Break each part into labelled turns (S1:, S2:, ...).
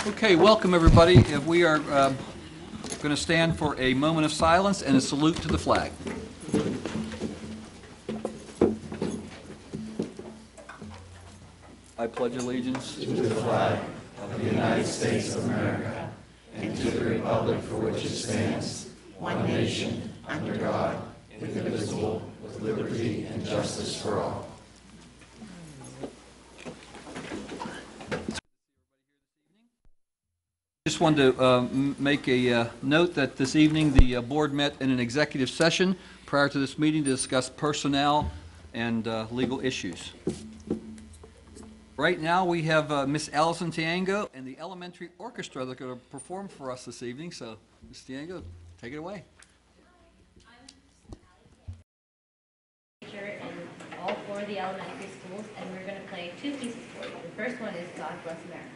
S1: Okay, welcome everybody. We are going to stand for a moment of silence and a salute to the flag. I pledge allegiance
S2: to the flag of the United States of America and to the republic for which it stands, one nation, under God, indivisible, with liberty and justice for all.
S1: Just wanted to make a note that this evening the board met in an executive session prior to this meeting to discuss personnel and legal issues. Right now we have Miss Allison Tiango and the Elementary Orchestra that are going to perform for us this evening. So, Miss Tiango, take it away.
S3: I'm teacher in all four of the elementary schools, and we're going to play two pieces for you. The first one is God Bless America.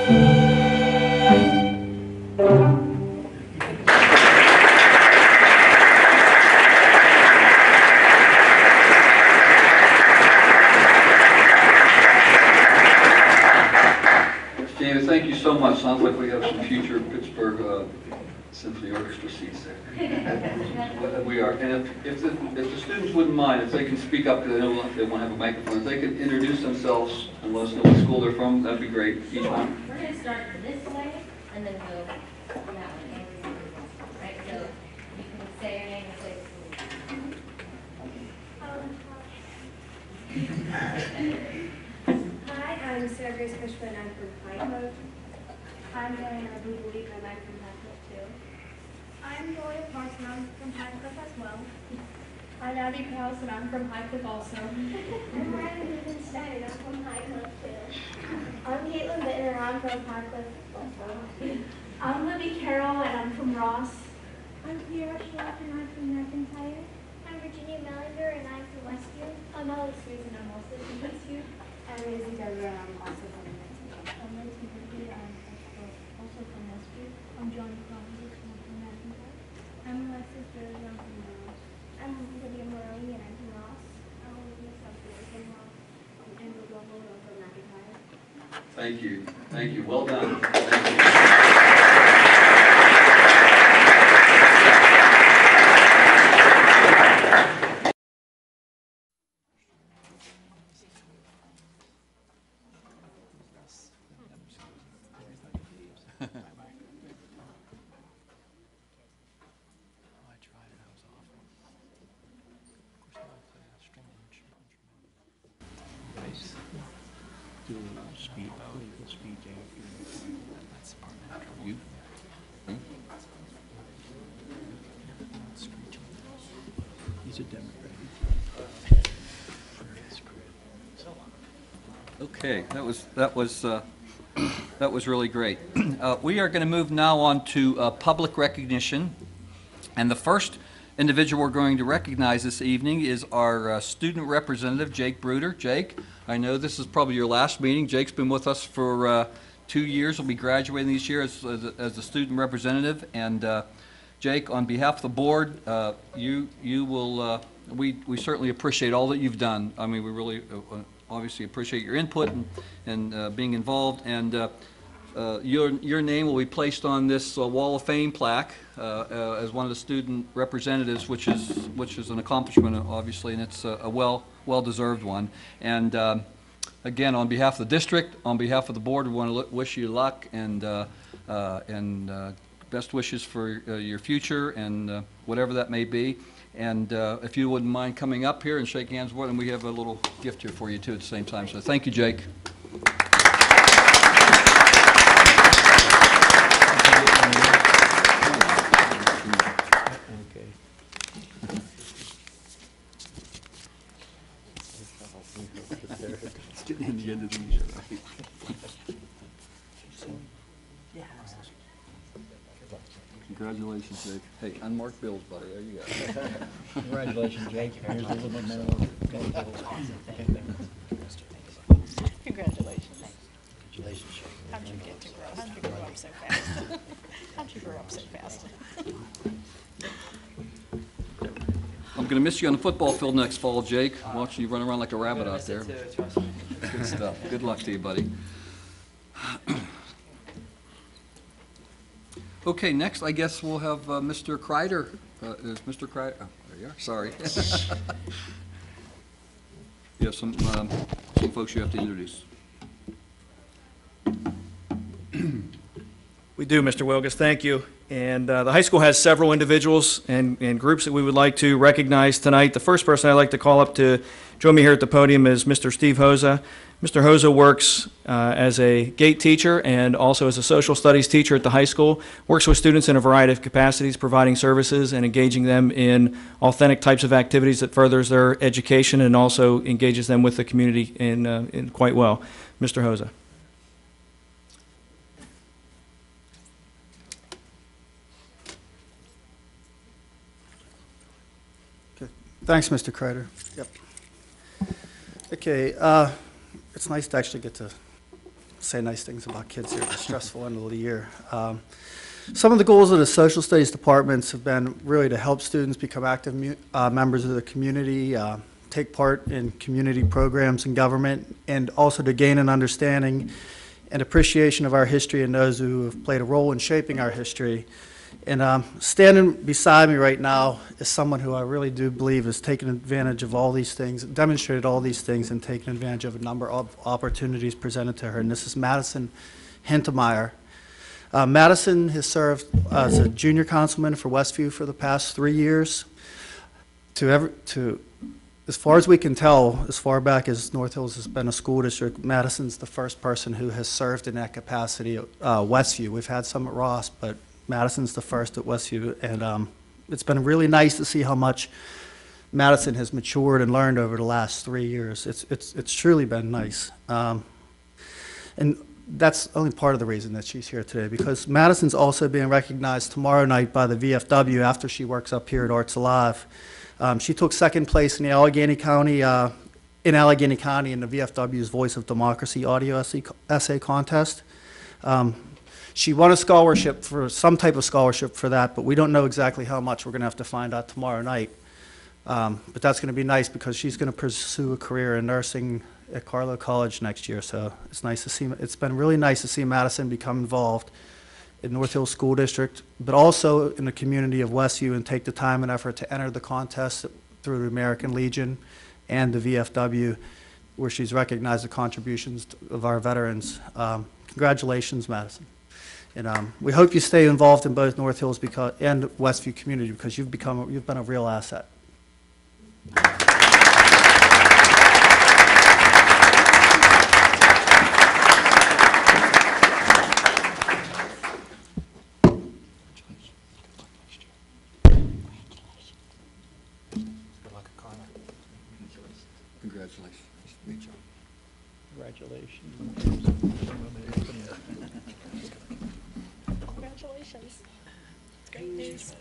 S1: James, thank you so much. Sounds like we have some future Pittsburgh Symphony Orchestra seats there. We are. And if the students wouldn't mind, if they can speak up, because I know they won't have a microphone, if they could introduce themselves and let us know what school they're from, that'd be great, each one.
S3: We're going to start this way and then go that way. Right, so you can say your name and say
S4: Hi, I'm Sarah Grace Cushman. I'm from Pine Cove.
S5: I'm Diana Bluebleak, and I'm from Pine Cove too.
S4: I'm Gloria Parson. I'm from Pine Cove as well.
S5: I'm Abby Krause, and I'm from Pine Cove also.
S4: I'm Ryan Rubenstein. I'm from Pine Cove too.
S5: I'm Caitlin Bittner, I'm from Pine Cove also.
S4: I'm Libby Carroll, and I'm from Ross.
S5: I'm Kiera Schlock, and I'm from McIntyre.
S4: I'm Virginia Mellinger, and I'm from Westview.
S5: I'm Alice Rees, and I'm also from Westview.
S4: I'm Izzy Dever, and I'm also from Westview.
S5: I'm Lindsay Burkey, I'm also from Westview. I'm Johnny Crosby, and I'm from McIntyre. I'm Alexis Burrs, I'm from Ross.
S4: I'm Lydia Maroney, and I'm from Ross.
S5: I'm Olivia Suffolk, from Ross. And we're both from McIntyre.
S1: Thank you. Thank you. Well done. Thank you. Okay, that was really great. We are going to move now on to public recognition, and the first individual we're going to recognize this evening is our student representative, Jake Bruder. Jake, I know this is probably your last meeting. Jake's been with us for 2 years. Will be graduating this year as a student representative. And Jake, on behalf of the board, you will. We certainly appreciate all that you've done. I mean, we really obviously appreciate your input and being involved. And your name will be placed on this Wall of Fame plaque as one of the student representatives, which is an accomplishment, obviously, and it's a well-deserved one. And again, on behalf of the district, on behalf of the board, we want to wish you luck and best wishes for your future and whatever that may be. And if you wouldn't mind coming up here and shake hands with us, and we have a little gift here for you too at the same time. So thank you, Jake. It's getting in the end of the year, right? Congratulations, Jake. Hey, unmarked bills, buddy. There you go.
S6: Congratulations, Jake. Here's a little bit more.
S7: Congratulations.
S6: Congratulations, Jake.
S7: How'd you get to grow? How'd you grow up so fast? How'd you grow up so fast?
S1: I'm going to miss you on the football field next fall, Jake. Watching you run around like a rabbit out there. Good stuff. Good luck to you, buddy. Okay, next I guess we'll have Mr. Kreider. Is Mr. Kreider? Oh, there you are. Sorry. You have some folks you have to introduce.
S8: We do, Mr. Wilgus. Thank you. And the high school has several individuals and groups that we would like to recognize tonight. The first person I'd like to call up to join me here at the podium is Mr. Steve Hoza. Mr. Hoza works as a gate teacher and also as a social studies teacher at the high school, works with students in a variety of capacities, providing services and engaging them in authentic types of activities that furthers their education and also engages them with the community in quite well. Mr. Hoza.
S9: Thanks, Mr. Kreider. Yep. Okay, it's nice to actually get to say nice things about kids here. It's a stressful end of the year. Some of the goals of the social studies departments have been really to help students become active members of the community, take part in community programs and government, and also to gain an understanding and appreciation of our history and those who have played a role in shaping our history. And standing beside me right now is someone who I really do believe has taken advantage of all these things, demonstrated all these things, and taken advantage of a number of opportunities presented to her. And this is Madison Hintemeyer. Madison has served as a junior councilman for Westview for the past 3 years. As far as we can tell, as far back as North Hills has been a school district, Madison's the first person who has served in that capacity at Westview. We've had some at Ross, but Madison's the first at Westview, and it's been really nice to see how much Madison has matured and learned over the last 3 years. It's truly been nice. And that's only part of the reason that she's here today, because Madison's also being recognized tomorrow night by the VFW after she works up here at Arts Alive. She took second place in the Allegheny County in the VFW's Voice of Democracy audio essay contest. She won a scholarship for some type of scholarship for that, but we don't know exactly how much. We're going to have to find out tomorrow night. But that's going to be nice because she's going to pursue a career in nursing at Carlow College next year. So it's nice to see. It's been really nice to see Madison become involved in North Hills School District, but also in the community of Westview, and take the time and effort to enter the contest through the American Legion and the VFW, where she's recognized the contributions of our veterans. Congratulations, Madison. And we hope you stay involved in both North Hills and Westview community, because you've been a real asset.
S1: Congratulations. Great job.
S6: Congratulations.
S7: Congratulations. Great news.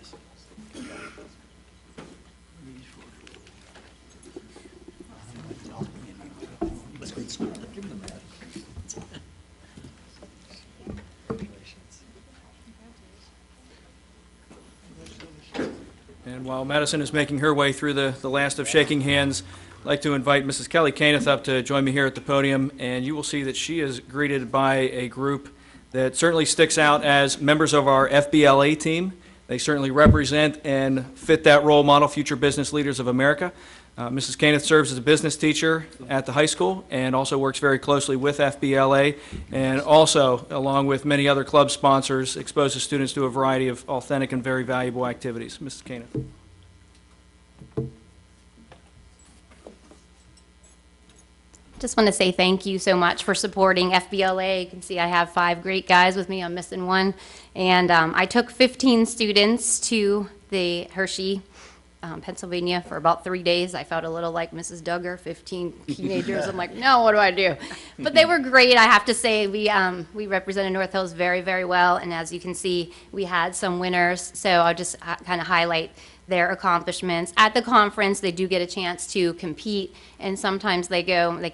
S8: And while Madison is making her way through the last of shaking hands, I'd like to invite Mrs. Kelly Caneth up to join me here at the podium, and you will see that she is greeted by a group that certainly sticks out as members of our FBLA team. They certainly represent and fit that role model, future business leaders of America. Mrs. Caneth serves as a business teacher at the high school and also works very closely with FBLA, and also, along with many other club sponsors, exposes students to a variety of authentic and very valuable activities. Mrs. Caneth.
S10: Just want to say thank you so much for supporting FBLA. You can see I have 5 great guys with me. I'm missing one. And I took 15 students to the Hershey, Pennsylvania for about 3 days. I felt a little like Mrs. Duggar, 15 teenagers. I'm like, no, what do I do? But they were great. I have to say we represented North Hills very, very well. And as you can see, we had some winners. So I'll just kind of highlight their accomplishments. At the conference, they do get a chance to compete, and sometimes they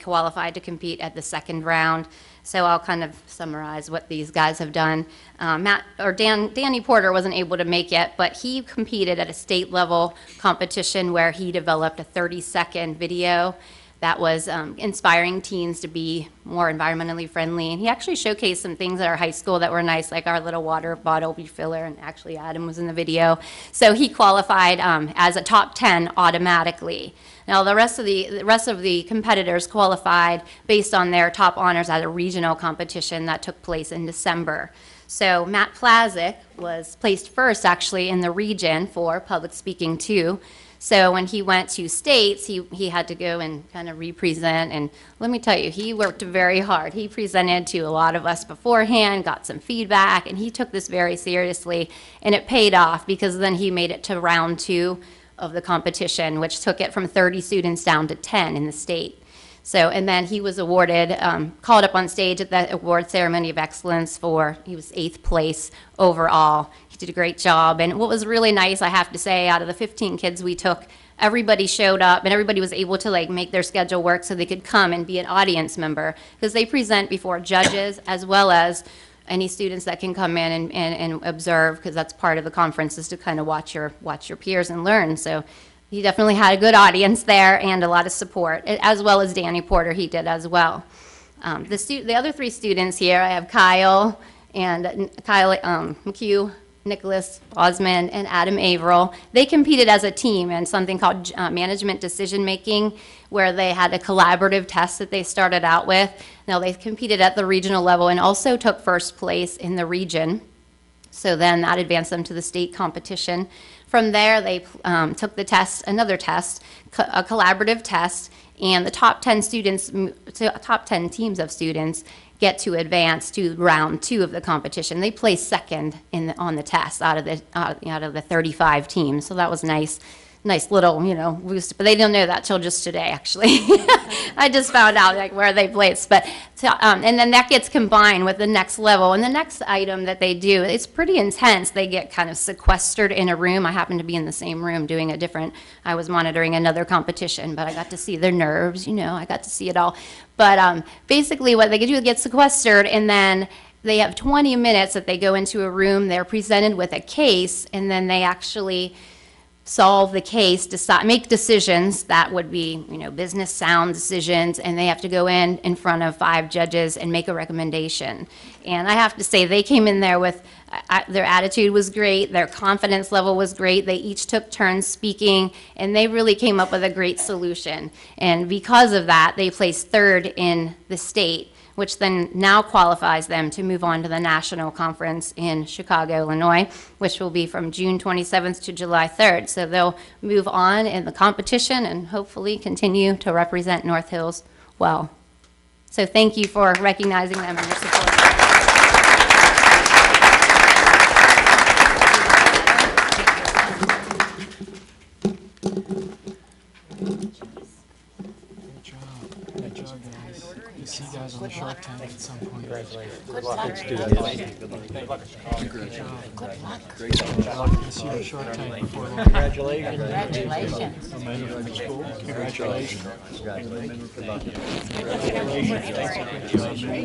S10: qualify to compete at the second round. So I'll kind of summarize what these guys have done. Danny Porter wasn't able to make it, but he competed at a state level competition where he developed a 30-second video that was inspiring teens to be more environmentally friendly. And he actually showcased some things at our high school that were nice, like our little water bottle refiller, and actually Adam was in the video. So he qualified as a top 10 automatically. Now the rest of the competitors qualified based on their top honors at a regional competition that took place in December. So Matt Plazik was placed first actually in the region for public speaking too. So when he went to states, he had to go and kind of represent, and let me tell you, he worked very hard. He presented to a lot of us beforehand, got some feedback, and he took this very seriously, and it paid off because then he made it to round 2 of the competition, which took it from 30 students down to 10 in the state. So, and then he was awarded, called up on stage at the award ceremony of excellence he was 8th place overall. He did a great job. And what was really nice, I have to say, out of the 15 kids we took, everybody showed up and everybody was able to like make their schedule work so they could come and be an audience member, because they present before judges as well as any students that can come in and observe, because that's part of the conference, is to kind of watch your peers and learn. So he definitely had a good audience there and a lot of support, as well as Danny Porter, he did as well. The other 3 students here, I have Kyle McHugh, Nicholas Osmond, and Adam Averill. They competed as a team in something called management decision making, where they had a collaborative test that they started out with. Now they competed at the regional level and also took first place in the region. So then that advanced them to the state competition. From there, they took the test, another test, a collaborative test, and the top 10 teams of students get to advance to round 2 of the competition. They placed second on the test out of the 35 teams, so that was nice little, boost. But they didn't know that till just today, actually. I just found out like where they placed. But and then that gets combined with the next level. And the next item that they do, it's pretty intense. They get kind of sequestered in a room. I happened to be in the same room doing I was monitoring another competition, but I got to see their nerves, I got to see it all. But basically what they do is get sequestered, and then they have 20 minutes that they go into a room. They're presented with a case, and then they actually solve the case, make decisions that would be, business sound decisions, and they have to go in front of 5 judges and make a recommendation. And I have to say, they came in there with, their attitude was great, their confidence level was great, they each took turns speaking, and they really came up with a great solution. And because of that, they placed 3rd in the state, which then now qualifies them to move on to the national conference in Chicago, Illinois, which will be from June 27th to July 3rd. So they'll move on in the competition and hopefully continue to represent North Hills well. So thank you for recognizing them and your support.
S11: See you guys on the Shark Tank at some point.
S6: Congratulations.
S10: Good luck.
S6: Let's do that.
S11: Good luck. Great job. See you on Shark Tank before long.
S6: Congratulations.
S7: Congratulations.
S11: A member from the school. Congratulations.
S6: Congratulations. Good luck.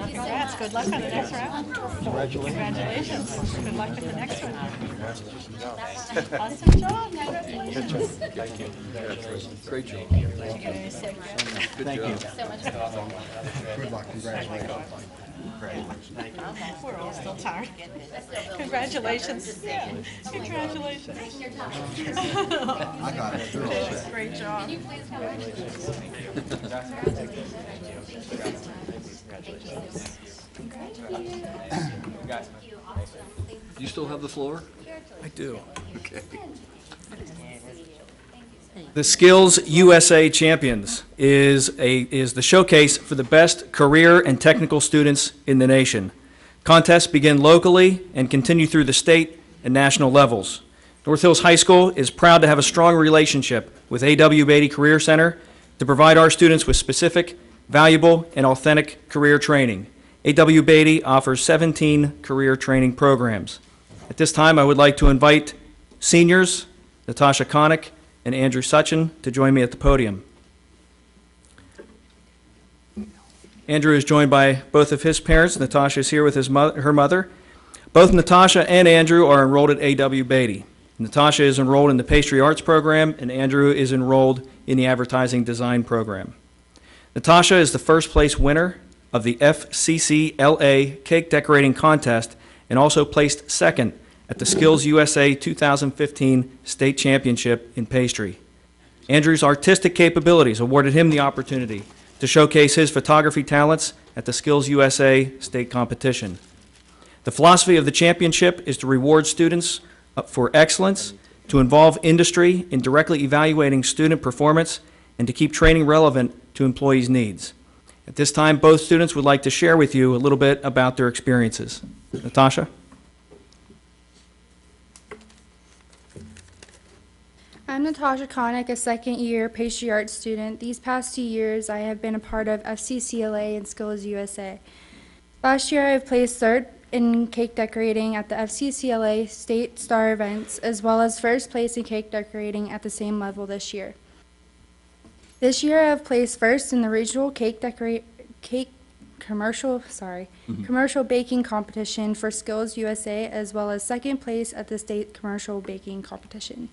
S7: Congrats. Good luck on the next round. Congratulations. Good luck with the next one. Awesome job. Congratulations.
S1: Thank you. Great job.
S6: Thank you.
S10: So much
S6: Good luck. Congratulations.
S7: We're all still tired. Congratulations. Yeah. Congratulations.
S6: I got it. They're all set.
S7: Great job.
S1: You still have the floor?
S8: I do.
S1: Okay.
S8: The Skills USA Champions is the showcase for the best career and technical students in the nation. Contests begin locally and continue through the state and national levels. North Hills High School is proud to have a strong relationship with A.W. Beatty Career Center to provide our students with specific, valuable, and authentic career training. A.W. Beatty offers 17 career training programs. At this time, I would like to invite seniors Natasha Connick and Andrew Suchin to join me at the podium. Andrew is joined by both of his parents. Natasha is here with her mother. Both Natasha and Andrew are enrolled at A.W. Beatty. Natasha is enrolled in the Pastry Arts program, and Andrew is enrolled in the Advertising Design program. Natasha is the first place winner of the FCCLA Cake Decorating Contest and also placed second at the Skills USA 2015 State Championship in Pastry. Andrew's artistic capabilities awarded him the opportunity to showcase his photography talents at the Skills USA State Competition. The philosophy of the championship is to reward students for excellence, to involve industry in directly evaluating student performance, and to keep training relevant to employees' needs. At this time, both students would like to share with you a little bit about their experiences. Natasha?
S5: I'm Natasha Connick, a second-year pastry arts student. These past 2 years, I have been a part of FCCLA and Skills USA. Last year, I have placed third in cake decorating at the FCCLA State Star events, as well as first place in cake decorating at the same level this year. This year, I have placed first in the regional commercial baking competition for Skills USA, as well as second place at the state commercial baking competition.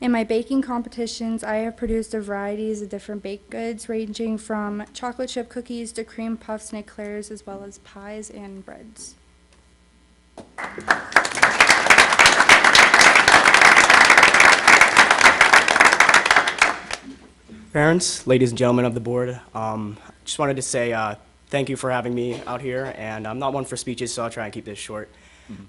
S5: In my baking competitions, I have produced a varieties of different baked goods, ranging from chocolate chip cookies to cream puffs and eclairs, as well as pies and breads.
S12: Parents, ladies and gentlemen of the board, just wanted to say thank you for having me out here, and I'm not one for speeches, so I'll try and keep this short.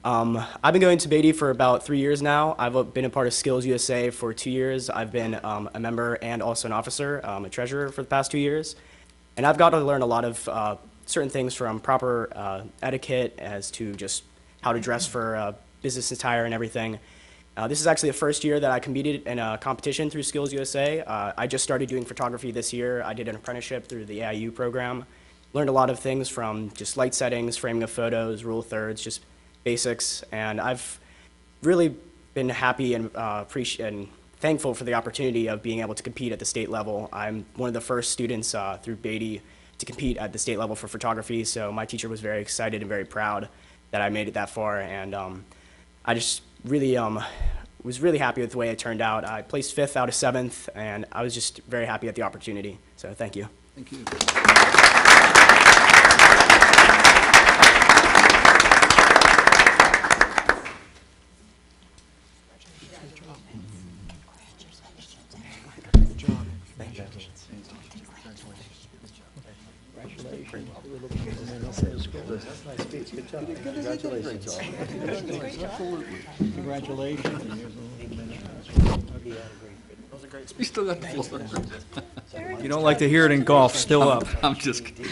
S12: I've been going to Beatty for about 3 years now. I've been a part of Skills USA for 2 years. I've been a member and also an officer, a treasurer for the past 2 years. And I've got to learn a lot of certain things from proper etiquette as to just how to dress for business attire and everything. This is actually the first year that I competed in a competition through Skills USA. I just started doing photography this year. I did an apprenticeship through the AIU program. Learned a lot of things from just light settings, framing of photos, rule of thirds, just basics, and I've really been happy and and thankful for the opportunity of being able to compete at the state level. I'm one of the first students through Beatty to compete at the state level for photography, so my teacher was very excited and very proud that I made it that far, and I just really was really happy with the way it turned out. I placed 5th out of 7th, and I was just very happy at the opportunity, so thank you.
S1: Thank you.
S6: Congratulations. Congratulations.
S1: You still got the floor.
S8: If you don't like to hear it in golf, still up.
S1: I'm just kidding.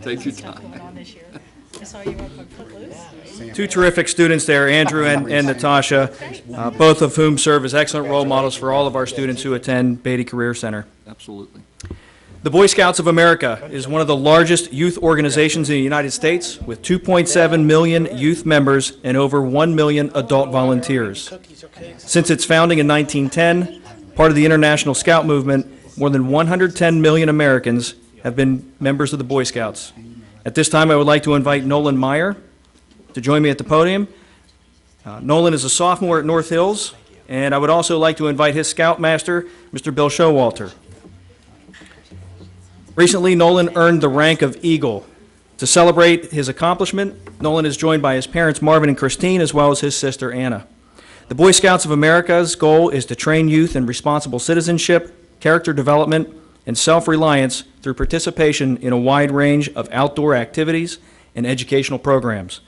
S1: Take your time.
S7: I saw you up on Footloose.
S8: Two terrific students there, Andrew and Natasha, both of whom serve as excellent role models for all of our students who attend Beatty Career Center.
S1: Absolutely.
S8: The Boy Scouts of America is one of the largest youth organizations in the United States, with 2.7 million youth members and over 1 million adult volunteers. Since its founding in 1910, part of the International Scout movement, more than 110 million Americans have been members of the Boy Scouts. At this time, I would like to invite Nolan Meyer to join me at the podium. Nolan is a sophomore at North Hills, and I would also like to invite his Scoutmaster, Mr. Bill Showalter. Recently, Nolan earned the rank of Eagle. To celebrate his accomplishment, Nolan is joined by his parents, Marvin and Christine, as well as his sister, Anna. The Boy Scouts of America's goal is to train youth in responsible citizenship, character development, and self-reliance through participation in a wide range of outdoor activities and educational programs.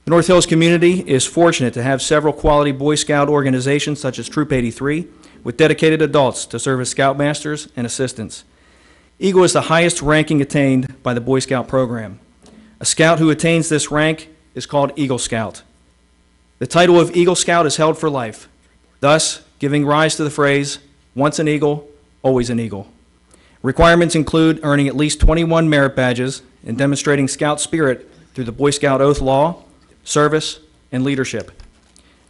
S8: The North Hills community is fortunate to have several quality Boy Scout organizations such as Troop 83, with dedicated adults to serve as Scoutmasters and assistants. Eagle is the highest ranking attained by the Boy Scout program. A Scout who attains this rank is called Eagle Scout. The title of Eagle Scout is held for life, thus giving rise to the phrase, once an Eagle, always an Eagle. Requirements include earning at least 21 merit badges and demonstrating Scout spirit through the Boy Scout oath law, service, and leadership.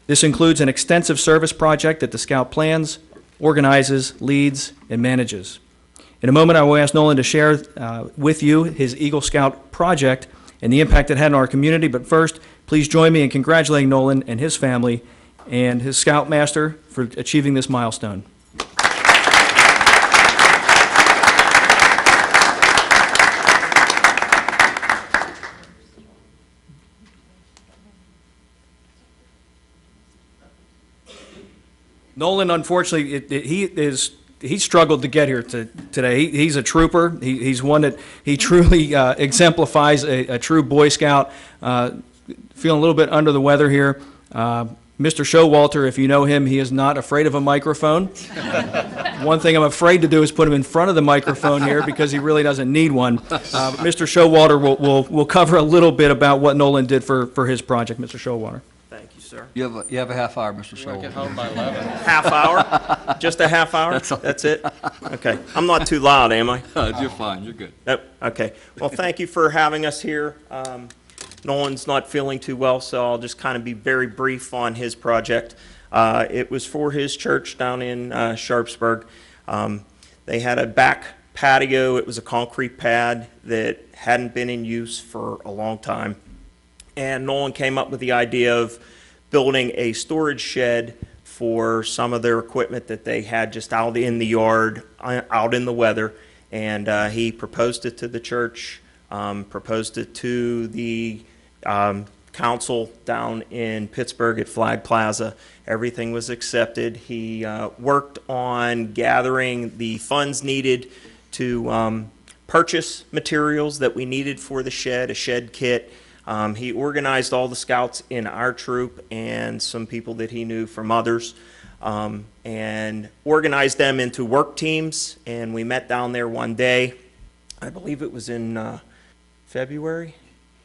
S8: This includes an extensive service project that the Scout plans, organizes, leads, and manages. In a moment, I will ask Nolan to share with you his Eagle Scout project and the impact it had on our community, but first, please join me in congratulating Nolan and his family and his Scoutmaster for achieving this milestone. Nolan, unfortunately, he struggled to get here today. He's a trooper. He's one that he truly exemplifies a true Boy Scout. Feeling a little bit under the weather here. Mr. Showalter, if you know him, he is not afraid of a microphone. One thing I'm afraid to do is put him in front of the microphone here because he really doesn't need one. Mr. Showalter will cover a little bit about what Nolan did for his project. Mr. Showalter.
S12: Thank you, sir.
S1: You have a half hour, Mr. Solomon.
S11: Get home by 11.
S12: Half hour? Just a half hour? That's it? Okay. I'm not too loud, am I?
S1: You're fine, you're good.
S12: Nope. Okay. Well, thank you for having us here. Nolan's not feeling too well, so I'll just kind of be very brief on his project. It was for his church down in Sharpsburg. They had a back patio. It was a concrete pad that hadn't been in use for a long time. And Nolan came up with the idea of building a storage shed for some of their equipment that they had just out in the yard, out in the weather. And he proposed it to the church, proposed it to the council down in Pittsburgh at Flag Plaza. Everything was accepted. He worked on gathering the funds needed to purchase materials that we needed for the shed, a shed kit. He organized all the scouts in our troop and some people that he knew from others, and organized them into work teams. And we met down there one day. I believe it was in February.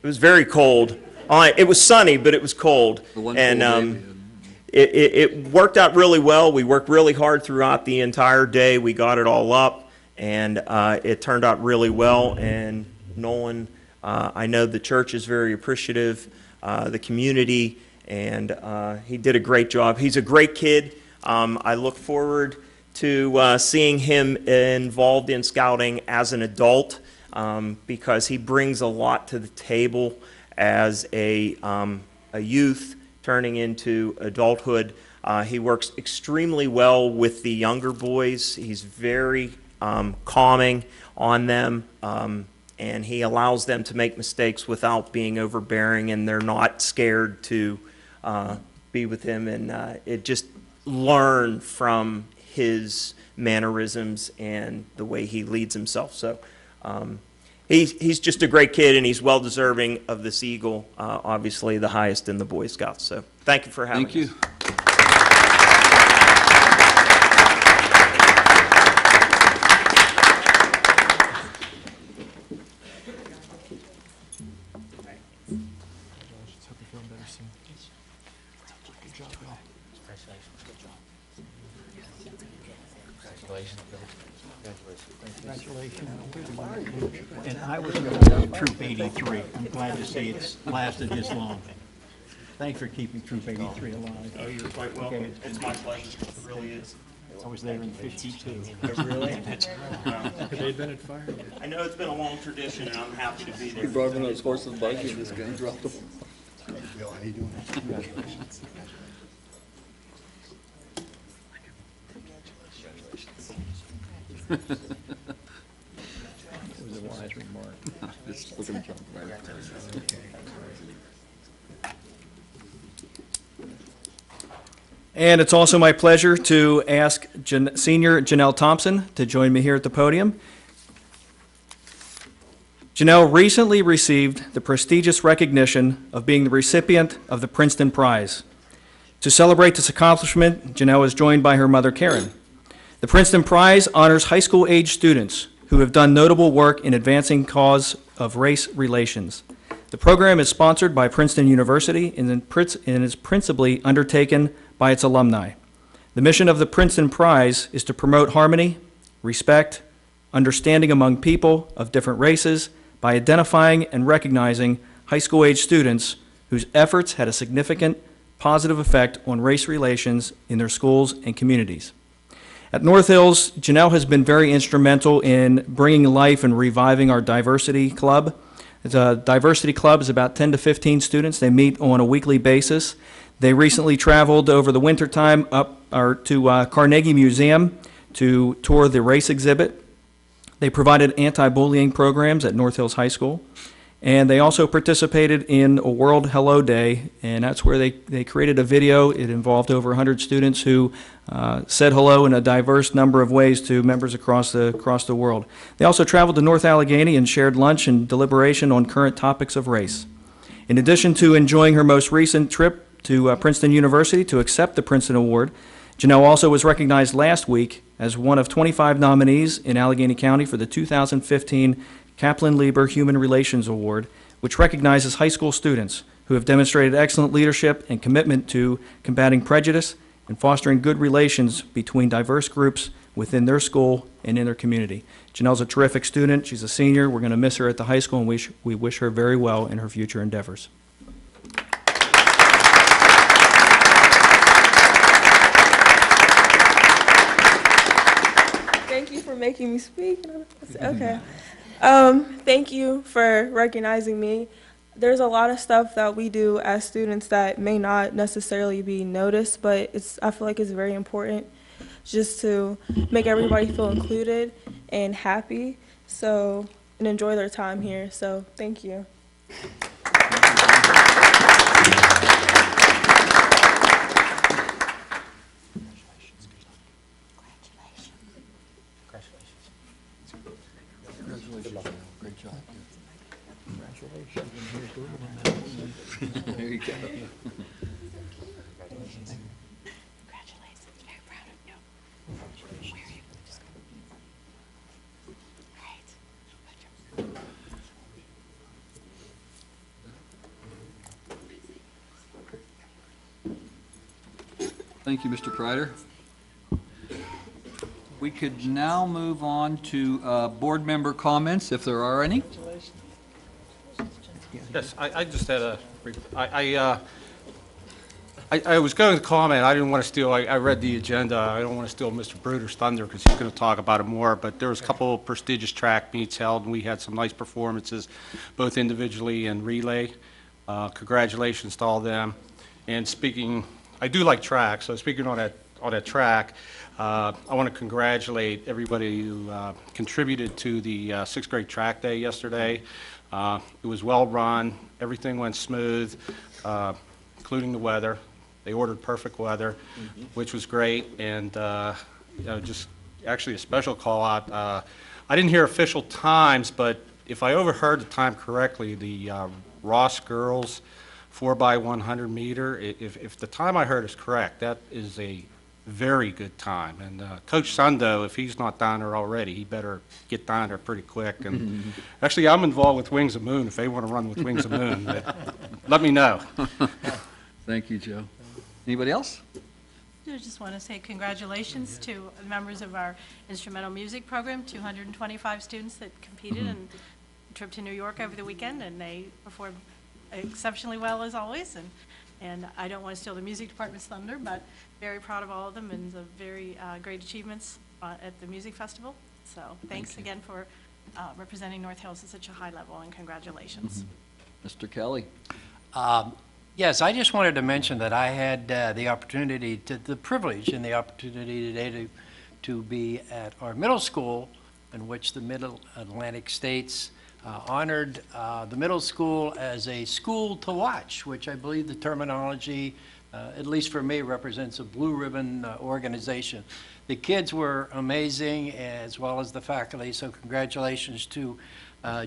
S12: It was very cold. It was sunny, but it was cold. And it worked out really well. We worked really hard throughout the entire day. We got it all up, and it turned out really well. And Nolan, I know the church is very appreciative, the community, and he did a great job. He's a great kid. I look forward to seeing him involved in scouting as an adult, because he brings a lot to the table as a youth turning into adulthood. He works extremely well with the younger boys. He's very calming on them, and he allows them to make mistakes without being overbearing, and they're not scared to be with him, and it just learn from his mannerisms and the way he leads himself. So he's just a great kid, and he's well deserving of this Eagle, obviously the highest in the Boy Scouts. So thank you for having us.
S1: Thank you.
S11: Congratulations. And I was in Troop 83. I'm glad to see it's lasted this long. Thanks for keeping Troop 83 alive.
S12: Oh, you're quite welcome. It's my pleasure. It really is.
S11: I was there in 52.
S12: Really?
S11: Have they been at fire?
S12: I know it's been a long tradition, and I'm happy to be there.
S1: He brought him on his horse and buggy, and this guy dropped him.
S6: Bill, how you doing? Congratulations.
S11: It was a wise remark.
S1: Just look at him jump right up there.
S8: And it's also my pleasure to ask Senior Janelle Thompson to join me here at the podium. Janelle recently received the prestigious recognition of being the recipient of the Princeton Prize. To celebrate this accomplishment, Janelle is joined by her mother, Karen. The Princeton Prize honors high school-age students who have done notable work in advancing cause of race relations. The program is sponsored by Princeton University and is principally undertaken by its alumni. The mission of the Princeton Prize is to promote harmony, respect, understanding among people of different races by identifying and recognizing high school-age students whose efforts had a significant positive effect on race relations in their schools and communities. At North Hills, Janelle has been very instrumental in bringing life and reviving our diversity club. The diversity club is about 10 to 15 students. They meet on a weekly basis. They recently traveled over the wintertime up to Carnegie Museum to tour the race exhibit. They provided anti-bullying programs at North Hills High School. And they also participated in a World Hello Day, and that's where they created a video. It involved over 100 students who said hello in a diverse number of ways to members across the world. They also traveled to North Allegheny and shared lunch and deliberation on current topics of race. In addition to enjoying her most recent trip to Princeton University to accept the Princeton Award, Janelle also was recognized last week as one of 25 nominees in Allegheny County for the 2015 Kaplan-Lieber Human Relations Award, which recognizes high school students who have demonstrated excellent leadership and commitment to combating prejudice and fostering good relations between diverse groups within their school and in their community. Janelle's a terrific student. She's a senior. We're going to miss her at the high school, and we wish her very well in her future endeavors.
S13: Thank you for making me speak. Okay. Thank you for recognizing me. There's a lot of stuff that we do as students that may not necessarily be noticed, but I feel like it's very important just to make everybody feel included and happy, and enjoy their time here. So thank you.
S1: Great job. Congratulations. There you go.
S7: Congratulations. Very proud of you. Where are you? Great.
S1: Thank you, Mr. Kreider. We could now move on to board member comments, if there are any.
S14: Yes, I just had a, I was going to comment, I didn't want to steal, I read the agenda, I don't want to steal Mr. Bruder's thunder because he's going to talk about it more, but there was a couple of prestigious track meets held, and we had some nice performances, both individually and relay. Congratulations to all of them. And speaking, I do like track, so speaking on that track, I want to congratulate everybody who contributed to the 6th grade track day yesterday. It was well run, everything went smooth, including the weather. They ordered perfect weather, which was great, and just actually a special call out. I didn't hear official times, but if I overheard the time correctly, the Ross girls 4x100 meter, if the time I heard is correct, that is a very good time. And Coach Sundo, if he's not down there already, he better get down there pretty quick. And actually, I'm involved with Wings of Moon. If they want to run with Wings of Moon, let me know.
S1: Thank you, Joe. Anybody else?
S7: I just want to say congratulations to members of our instrumental music program, 225 students that competed in a trip to New York over the weekend, and they performed exceptionally well as always. And I don't want to steal the music department's thunder, but very proud of all of them and the very great achievements at the music festival. So thanks again for representing North Hills at such a high level, and congratulations.
S1: Mr. Kelly.
S11: Yes, I just wanted to mention that I had the opportunity, the privilege and the opportunity today to be at our middle school, in which the Middle Atlantic States honored the middle school as a school to watch, which I believe the terminology, at least for me, represents a blue ribbon organization. The kids were amazing, as well as the faculty, so congratulations to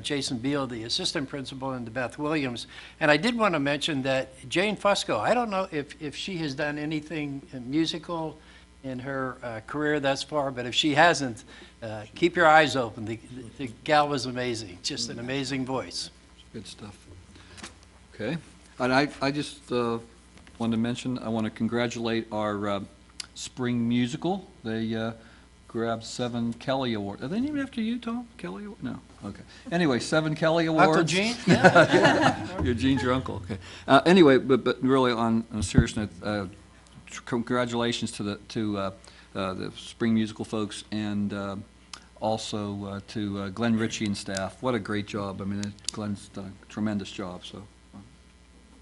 S11: Jason Beal, the assistant principal, and to Beth Williams. And I did want to mention that Jane Fusco, I don't know if she has done anything musical in her career thus far, but if she hasn't, keep your eyes open. The gal was amazing, just an amazing voice.
S1: Good stuff. Okay. And I just wanted to mention, I want to congratulate our spring musical. They grabbed 7 Kelly Awards. Are they named after you, Tom? Kelly Award? No. Okay. Anyway, 7 Kelly Awards.
S11: Uncle Gene? Yeah.
S1: Your Gene's your uncle. Okay. Anyway, but really on a serious note, congratulations to the spring musical folks, and also to Glenn Ritchie and staff. What a great job. I mean, Glenn's done a tremendous job. So,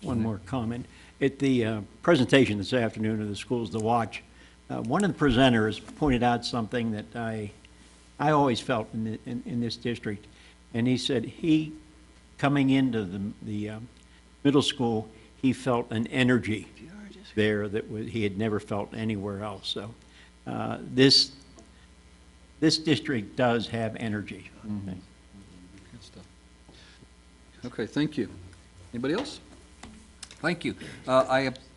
S11: One more comment. At the presentation this afternoon of the Schools to Watch, one of the presenters pointed out something that I always felt in this district, and he said coming into the middle school, he felt an energy there that he had never felt anywhere else. So this district does have energy.
S1: Good stuff. Okay, thank you. Anybody else? Thank you.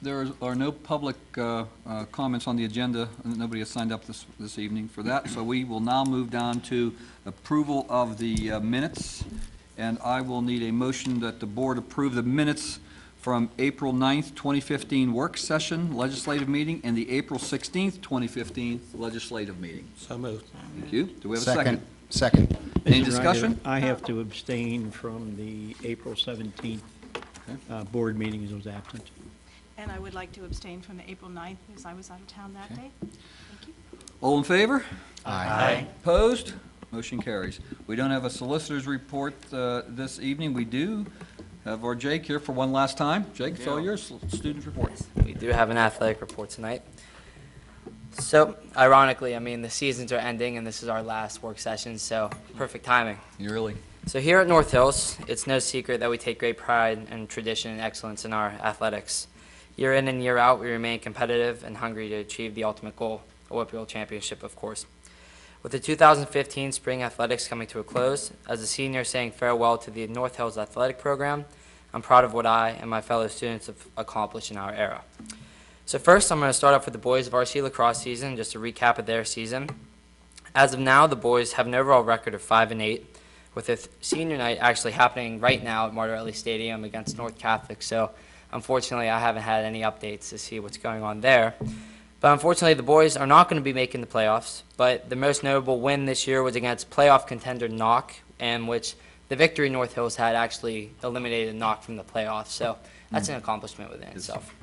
S1: There are no public comments on the agenda. Nobody has signed up this evening for that. So we will now move down to approval of the minutes. And I will need a motion that the board approve the minutes from April 9th, 2015 work session legislative meeting and the April 16th, 2015 legislative meeting.
S14: So moved.
S1: Thank you. Do we have a second?
S6: Second.
S1: Any
S15: Mr. Ryder,
S1: discussion?
S15: I have to abstain from the April 17th board meeting as I was absent.
S7: And I would like to abstain from the April 9th because I was out of town that day. Thank you.
S1: All in favor?
S6: Aye.
S1: Opposed? Motion carries. We don't have a solicitor's report this evening. We do have our Jake here for one last time. Jake, it's all yours. Student report.
S16: We do have an athletic report tonight. So, ironically, I mean, the seasons are ending, and this is our last work session, so perfect timing.
S1: You really?
S16: So here at North Hills, it's no secret that we take great pride and tradition and excellence in our athletics. Year in and year out, we remain competitive and hungry to achieve the ultimate goal, a Whipple Championship, of course. With the 2015 spring athletics coming to a close, as a senior saying farewell to the North Hills athletic program, I'm proud of what I and my fellow students have accomplished in our era. So first, I'm going to start off with the boys' varsity lacrosse season, just a recap of their season. As of now, the boys have an overall record of 5-8, with their senior night actually happening right now at Martirelli Stadium against North Catholic. So unfortunately, I haven't had any updates to see what's going on there. But unfortunately, the boys are not going to be making the playoffs. But the most notable win this year was against playoff contender Knock, in which the victory North Hills had actually eliminated Knock from the playoffs. So that's an accomplishment within itself.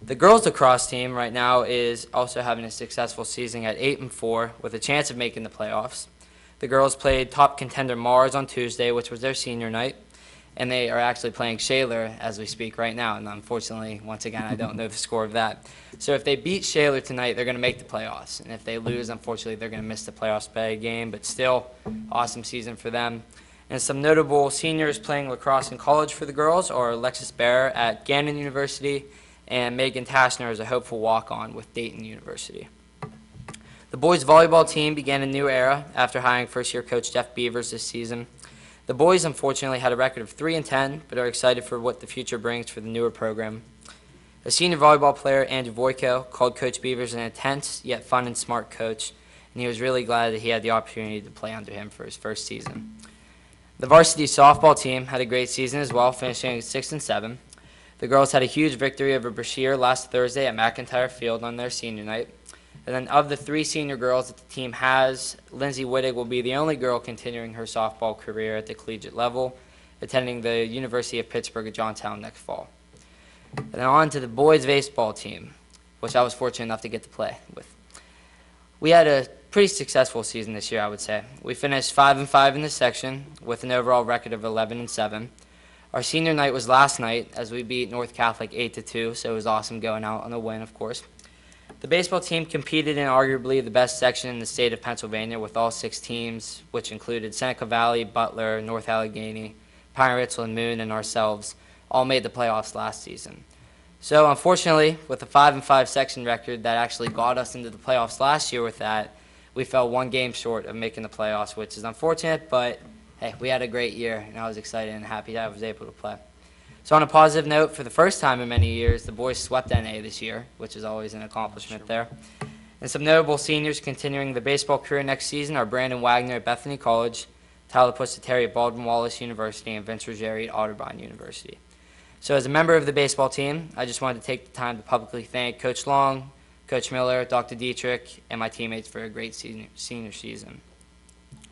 S16: The girls lacrosse team right now is also having a successful season at 8-4 with a chance of making the playoffs. The girls played top contender Mars on Tuesday, which was their senior night, and they are actually playing Shaler as we speak right now. And unfortunately, once again, I don't know the score of that. So if they beat Shaler tonight, they're going to make the playoffs. And if they lose, unfortunately, they're going to miss the playoffs by a game, but still, awesome season for them. And some notable seniors playing lacrosse in college for the girls are Alexis Bear at Gannon University and Megan Taschner is a hopeful walk-on with Dayton University. The boys volleyball team began a new era after hiring first-year coach Jeff Beavers this season. The boys unfortunately had a record of 3-10, but are excited for what the future brings for the newer program. A senior volleyball player, Andrew Voyko, called Coach Beavers an intense yet fun and smart coach, and he was really glad that he had the opportunity to play under him for his first season. The varsity softball team had a great season as well, finishing 6-7. The girls had a huge victory over Brashear last Thursday at McIntyre Field on their senior night. And then of the 3 senior girls that the team has, Lindsay Wittig will be the only girl continuing her softball career at the collegiate level, attending the University of Pittsburgh at Johnstown next fall. And then on to the boys baseball team, which I was fortunate enough to get to play with. We had a pretty successful season this year, I would say. We finished 5-5 in the section with an overall record of 11-7. Our senior night was last night as we beat North Catholic 8-2, so it was awesome going out on a win, of course. The baseball team competed in arguably the best section in the state of Pennsylvania with all 6 teams, which included Seneca Valley, Butler, North Allegheny, Pine Ridge and Moon, and ourselves, all made the playoffs last season. So unfortunately, with a 5-5 section record that actually got us into the playoffs last year with that, we fell 1 game short of making the playoffs, which is unfortunate, but hey, we had a great year, and I was excited and happy that I was able to play. So on a positive note, for the first time in many years, the boys swept NA this year, which is always an accomplishment there. And some notable seniors continuing their baseball career next season are Brandon Wagner at Bethany College, Tyler Pusateri at Baldwin-Wallace University, and Vince Ruggieri at Otterbein University. So as a member of the baseball team, I just wanted to take the time to publicly thank Coach Long, Coach Miller, Dr. Dietrich, and my teammates for a great senior season.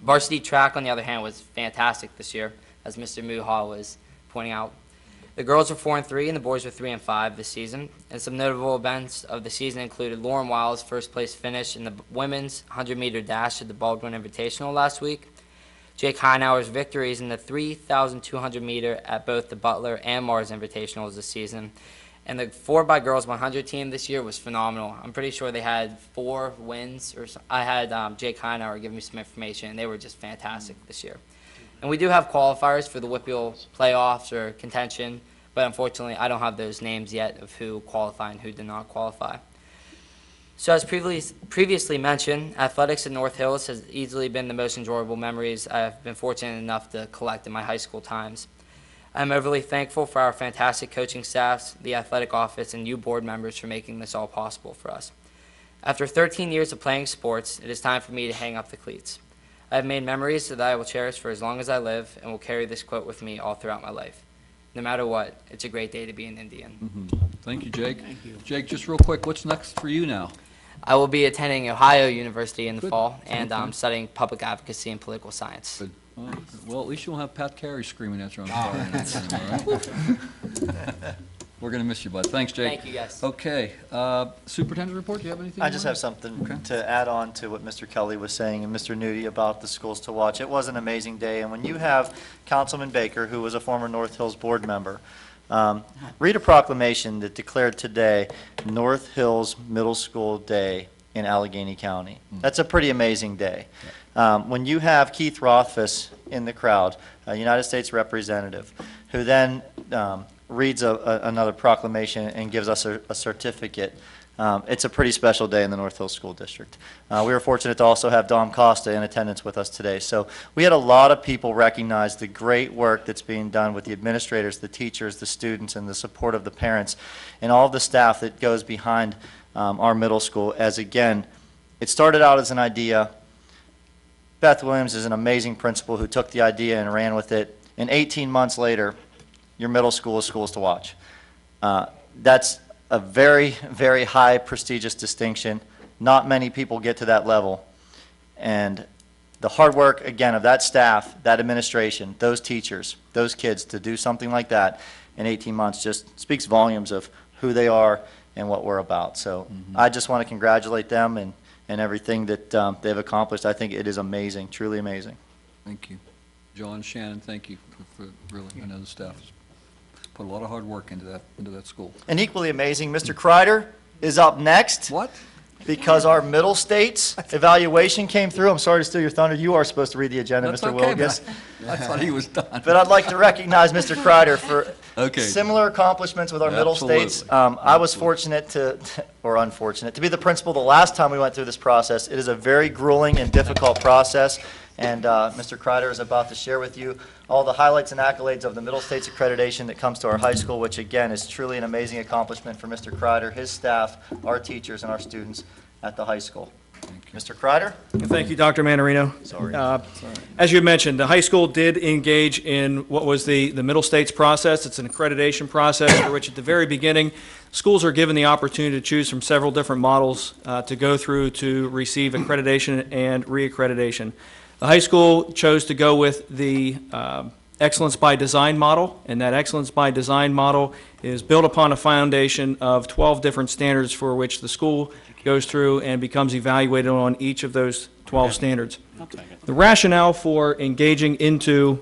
S16: Varsity track, on the other hand, was fantastic this year, as Mr. Muha was pointing out. The girls were 4-3, and the boys were 3-5 this season. And some notable events of the season included Lauren Wiles' first-place finish in the women's 100-meter dash at the Baldwin Invitational last week, Jake Heinauer's victories in the 3,200-meter at both the Butler and Mars Invitationals this season, and the 4x girls 100 team this year was phenomenal. I'm pretty sure they had 4 wins. I had Jake Heinauer give me some information, and they were just fantastic this year. And we do have qualifiers for the Whipple playoffs or contention, but unfortunately I don't have those names yet of who qualified and who did not qualify. So as previously mentioned, athletics at North Hills has easily been the most enjoyable memories I've been fortunate enough to collect in my high school times. I'm overly thankful for our fantastic coaching staffs, the athletic office, and you board members for making this all possible for us. After 13 years of playing sports, it is time for me to hang up the cleats. I have made memories that I will cherish for as long as I live and will carry this quote with me all throughout my life. no matter what, it's a great day to be an Indian.
S1: Thank you, Jake. Jake, just real quick, what's next for you now?
S16: I will be attending Ohio University in the
S1: Good.
S16: fall and
S1: Okay.
S16: studying public advocacy and political science.
S1: Good. Well, at least you won't have Pat Carey screaming at you on the phone. All right? We're going to miss you, bud. Thanks, Jake.
S16: Thank you, guys.
S1: Okay. Superintendent report, do you have anything?
S2: I
S1: you
S2: just
S1: wanna-
S2: have something
S1: Okay.
S2: to add on to what Mr. Kelly was saying and Mr. Nudie about the schools to watch. It was an amazing day, and when you have Councilman Baker, who was a former North Hills board member, read a proclamation that declared today North Hills Middle School Day in Allegheny County. That's a pretty amazing day. When you have Keith Rothfuss in the crowd, a United States representative, who then reads another proclamation and gives us a certificate, it's a pretty special day in the North Hills School District. We were fortunate to also have Dom Costa in attendance with us today. So we had a lot of people recognize the great work that's being done with the administrators, the teachers, the students, and the support of the parents, and all of the staff that goes behind our middle school. As again, it started out as an idea. Beth Williams is an amazing principal who took the idea and ran with it. And 18 months later, your middle school is Schools to Watch. That's a very, very high prestigious distinction. Not many people get to that level. And the hard work, again, of that staff, that administration, those teachers, those kids to do something like that in 18 months just speaks volumes of who they are and what we're about. So I just want to congratulate them and everything that they've accomplished. I think it is amazing, truly amazing.
S1: Thank you. John, Shannon, thank you for really, I know the staff has put a lot of hard work into that school.
S2: And equally amazing, Mr. Kreider is up next.
S1: What?
S2: Because our middle states evaluation came through. I'm sorry to steal your thunder. You are supposed to read the agenda,
S1: That's
S2: Mr.
S1: okay,
S2: Wilgus.
S1: I thought he was done.
S2: But I'd like to recognize Mr. Kreider for
S1: Okay.
S2: similar accomplishments with our middle
S1: Absolutely.
S2: states. I was fortunate or unfortunate, to be the principal the last time we went through this process. It is a very grueling and difficult process, and Mr. Kreider is about to share with you all the highlights and accolades of the middle states accreditation that comes to our high school, which again is truly an amazing accomplishment for Mr. Kreider, his staff, our teachers, and our students at the high school. Mr. Kreider?
S8: Thank you, Dr. Manarino.
S2: Sorry.
S8: As you mentioned, the high school did engage in what was the middle states process. It's an accreditation process for which at the very beginning, schools are given the opportunity to choose from several different models to go through to receive accreditation and reaccreditation. The high school chose to go with the Excellence by Design model, and that Excellence by Design model is built upon a foundation of 12 different standards for which the school goes through and becomes evaluated on each of those 12 standards. The rationale for engaging into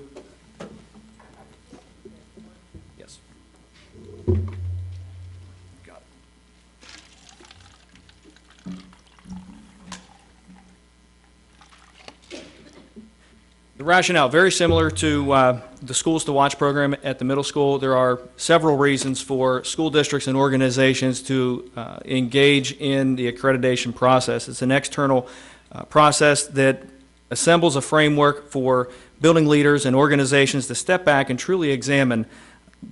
S8: The rationale, very similar to the Schools to Watch program at the middle school. There are several reasons for school districts and organizations to engage in the accreditation process. It's an external process that assembles a framework for building leaders and organizations to step back and truly examine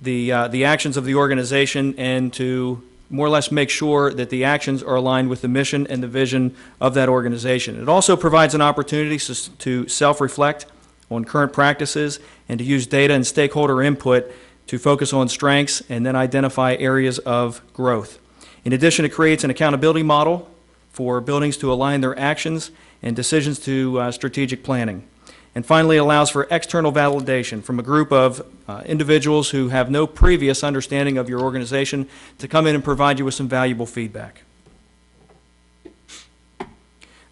S8: the actions of the organization and to more or less make sure that the actions are aligned with the mission and the vision of that organization. It also provides an opportunity to self-reflect on current practices and to use data and stakeholder input to focus on strengths and then identify areas of growth. In addition, it creates an accountability model for buildings to align their actions and decisions to strategic planning. And finally, it allows for external validation from a group of individuals who have no previous understanding of your organization to come in and provide you with some valuable feedback.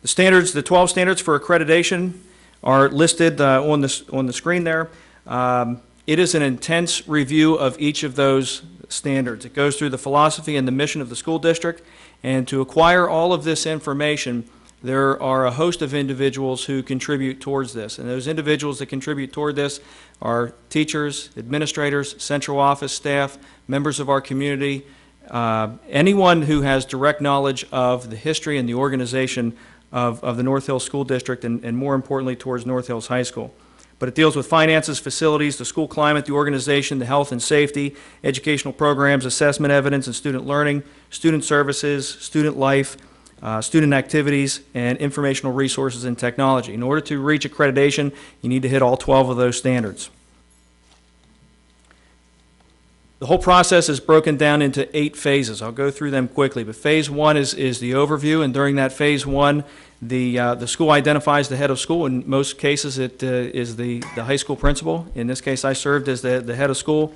S8: The standards, the 12 standards for accreditation are listed on the screen there. It is an intense review of each of those standards. It goes through the philosophy and the mission of the school district, and to acquire all of this information, there are a host of individuals who contribute towards this, and those individuals that contribute toward this are teachers, administrators, central office staff, members of our community, anyone who has direct knowledge of the history and the organization of the North Hills School District and more importantly towards North Hills High School. But it deals with finances, facilities, the school climate, the organization, the health and safety, educational programs, assessment evidence and student learning, student services, student life, student activities, and informational resources and technology. In order to reach accreditation, you need to hit all 12 of those standards. The whole process is broken down into 8 phases. I'll go through them quickly, but phase 1 is the overview, and during that phase 1, the school identifies the head of school. In most cases, it is the high school principal. In this case, I served as the head of school.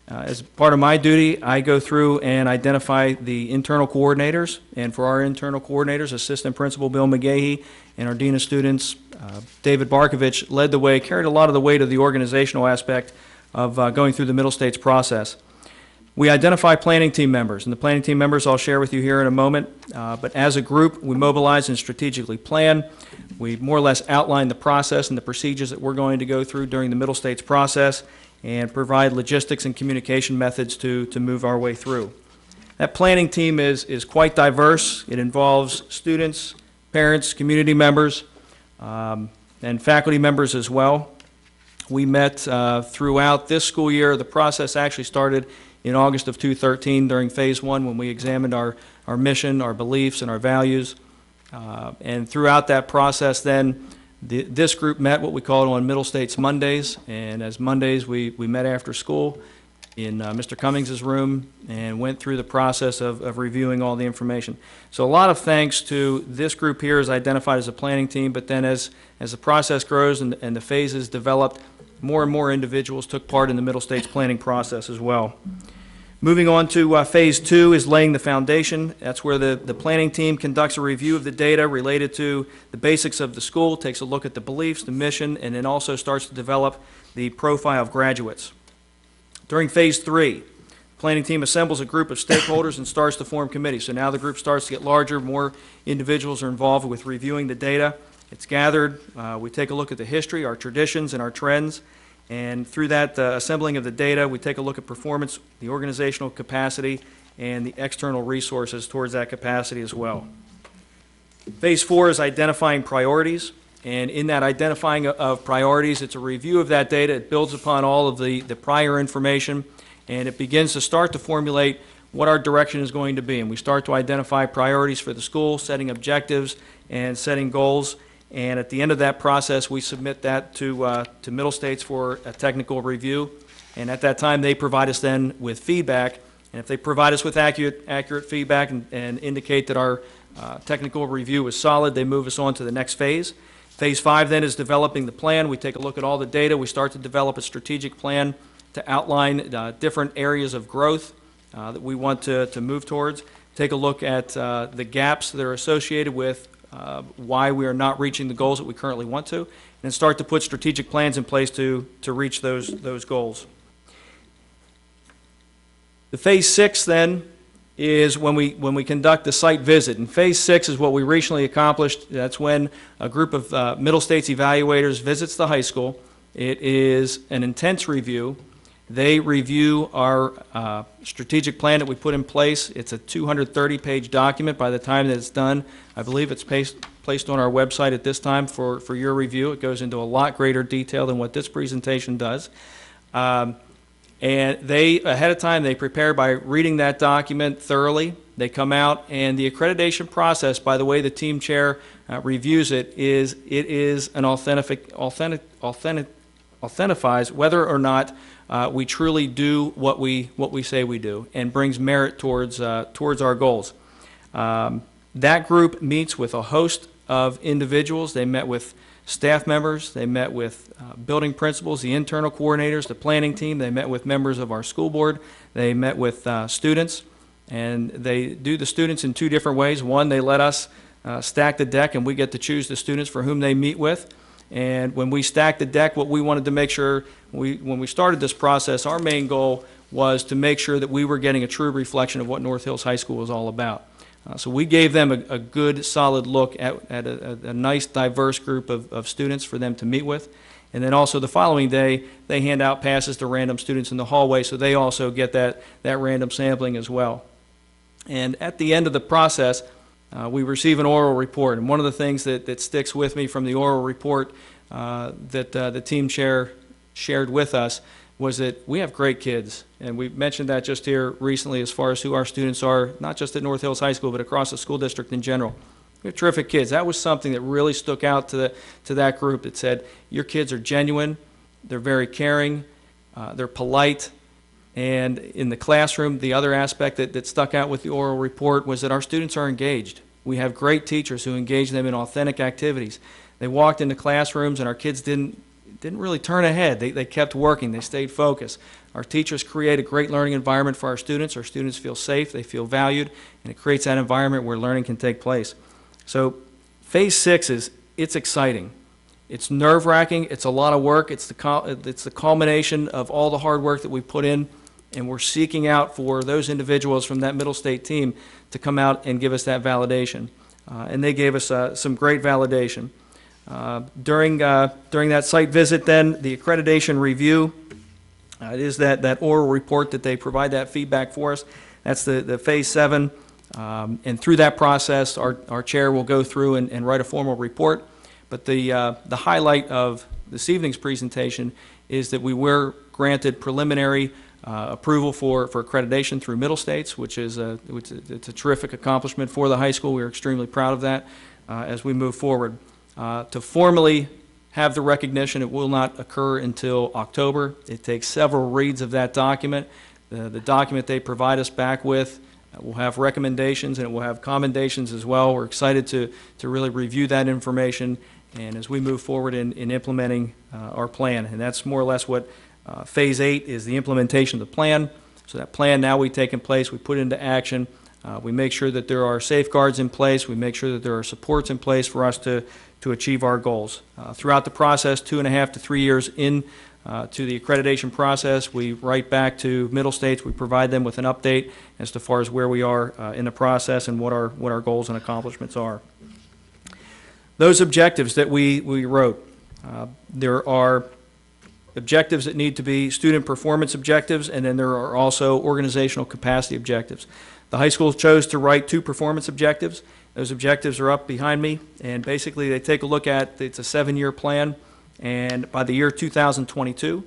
S8: As part of my duty, I go through and identify the internal coordinators, and for our internal coordinators, Assistant Principal Bill McGahey and our Dean of Students, David Barkovich, led the way, carried a lot of the weight of the organizational aspect of going through the Middle States process. We identify planning team members, and the planning team members I'll share with you here in a moment, but as a group, we mobilize and strategically plan. We more or less outline the process and the procedures that we're going to go through during the Middle States process and provide logistics and communication methods to move our way through. That planning team is quite diverse. It involves students, parents, community members, and faculty members as well. We met throughout this school year. The process actually started in August of 2013 during phase 1 when we examined our mission, our beliefs, and our values. And throughout that process then, this group met what we called on Middle States Mondays, and as Mondays we met after school in Mr. Cummings' room and went through the process of reviewing all the information. So a lot of thanks to this group here as identified as a planning team, but then as the process grows and the phases developed, more and more individuals took part in the Middle States planning process as well. Moving on to phase 2 is laying the foundation. That's where the planning team conducts a review of the data related to the basics of the school, takes a look at the beliefs, the mission, and then also starts to develop the profile of graduates. During phase 3, the planning team assembles a group of stakeholders and starts to form committees. So now the group starts to get larger, more individuals are involved with reviewing the data. It's gathered, we take a look at the history, our traditions, and our trends, and through that assembling of the data, we take a look at performance, the organizational capacity, and the external resources towards that capacity as well. Phase 4 is identifying priorities, and in that identifying of priorities, it's a review of that data. It builds upon all of the prior information, and it begins to start to formulate what our direction is going to be. And we start to identify priorities for the school, setting objectives, and setting goals. And at the end of that process, we submit that to Middle States for a technical review. And at that time, they provide us then with feedback. And if they provide us with accurate feedback and indicate that our technical review is solid, they move us on to the next phase. Phase 5 then is developing the plan. We take a look at all the data. We start to develop a strategic plan to outline different areas of growth that we want to move towards. Take a look at the gaps that are associated with why we are not reaching the goals that we currently want to, and start to put strategic plans in place to reach those goals. The phase 6 then is when we conduct the site visit, and phase 6 is what we recently accomplished. That's when a group of Middle States evaluators visits the high school. It is an intense review. They review our strategic plan that we put in place. It's a 230-page document by the time that it's done. I believe it's placed on our website at this time for your review. It goes into a lot greater detail than what this presentation does. And they, ahead of time, they prepare by reading that document thoroughly. They come out, and the accreditation process, by the way the team chair reviews it is an authentifies whether or not we truly do what we say we do, and brings merit towards our goals. That group meets with a host of individuals. They met with staff members, they met with building principals, the internal coordinators, the planning team, they met with members of our school board, they met with students, and they do the students in 2 different ways. One, they let us stack the deck, and we get to choose the students for whom they meet with. And when we stacked the deck, what we wanted to make sure, when we started this process, our main goal was to make sure that we were getting a true reflection of what North Hills High School was all about. So we gave them a good, solid look at a nice, diverse group of students for them to meet with. And then also the following day, they hand out passes to random students in the hallway, so they also get that random sampling as well. And at the end of the process, we receive an oral report. And one of the things that sticks with me from the oral report that the team chair shared with us was that we have great kids. And we mentioned that just here recently as far as who our students are, not just at North Hills High School, but across the school district in general. We have terrific kids. That was something that really stuck out to that group that said, your kids are genuine, they're very caring, they're polite, And in the classroom, the other aspect that stuck out with the oral report was that our students are engaged. We have great teachers who engage them in authentic activities. They walked into classrooms and our kids didn't really turn ahead. They kept working. They stayed focused. Our teachers create a great learning environment for our students. Our students feel safe, they feel valued, and it creates that environment where learning can take place. So Phase 6 it's exciting. It's nerve-wracking. It's a lot of work. It's the culmination of all the hard work that we put in, and we're seeking out for those individuals from that middle state team to come out and give us that validation. And they gave us some great validation. During that site visit then, the accreditation review, it is that oral report that they provide that feedback for us. That's the Phase 7. And through that process, our chair will go through and write a formal report. But the highlight of this evening's presentation is that we were granted preliminary approval for accreditation through Middle States, which is it's a terrific accomplishment for the high school. We're extremely proud of that as we move forward. To formally have the recognition, it will not occur until October. It takes several reads of that document. The document they provide us back with will have recommendations and it will have commendations as well. We're excited to really review that information and as we move forward in implementing our plan. And that's more or less what Phase 8 is, the implementation of the plan. So that plan now we take in place, we put into action. We make sure that there are safeguards in place. We make sure that there are supports in place for us to achieve our goals. Throughout the process, 2.5 to 3 years in to the accreditation process, we write back to Middle States. We provide them with an update as to far as where we are in the process and what our goals and accomplishments are. Those objectives that we wrote, there are objectives that need to be student performance objectives, and then there are also organizational capacity objectives. The high school chose to write 2 performance objectives. Those objectives are up behind me, and basically they take a look at, it's a 7-year plan, and by the year 2022,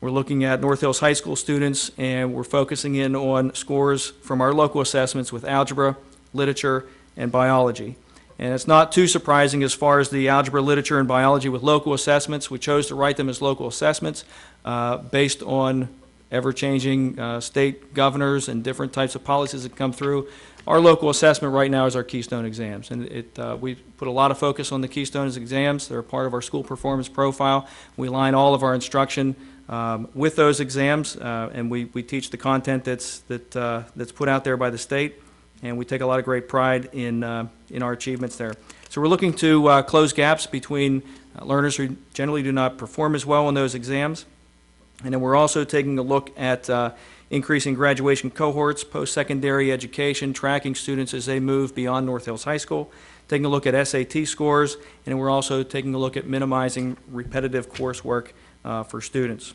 S8: we're looking at North Hills High School students, and we're focusing in on scores from our local assessments with algebra, literature, and biology. And it's not too surprising as far as the algebra, literature, and biology with local assessments. We chose to write them as local assessments based on ever-changing state governors and different types of policies that come through. Our local assessment right now is our Keystone exams, and we put a lot of focus on the Keystone exams. They're a part of our school performance profile. We align all of our instruction with those exams, and we teach the content that's put out there by the state, and we take a lot of great pride in our achievements there. So we're looking to close gaps between learners who generally do not perform as well in those exams. And then we're also taking a look at increasing graduation cohorts, post-secondary education, tracking students as they move beyond North Hills High School, taking a look at SAT scores, and then we're also taking a look at minimizing repetitive coursework for students.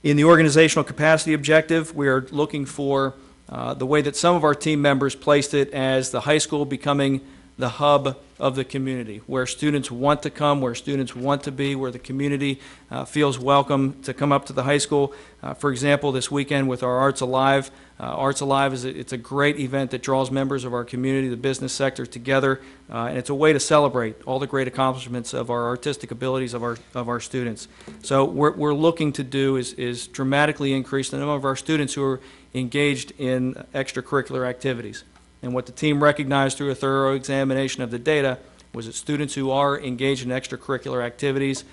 S8: In the organizational capacity objective, we are looking for the way that some of our team members placed it as the high school becoming the hub of the community, where students want to come, where students want to be, where the community feels welcome to come up to the high school. For example, this weekend with our Arts Alive, it's a great event that draws members of our community, the business sector together, and it's a way to celebrate all the great accomplishments of our artistic abilities of our students. So what we're looking to do is dramatically increase the number of our students who are engaged in extracurricular activities. And what the team recognized through a thorough examination of the data was that students who are engaged in extracurricular activities,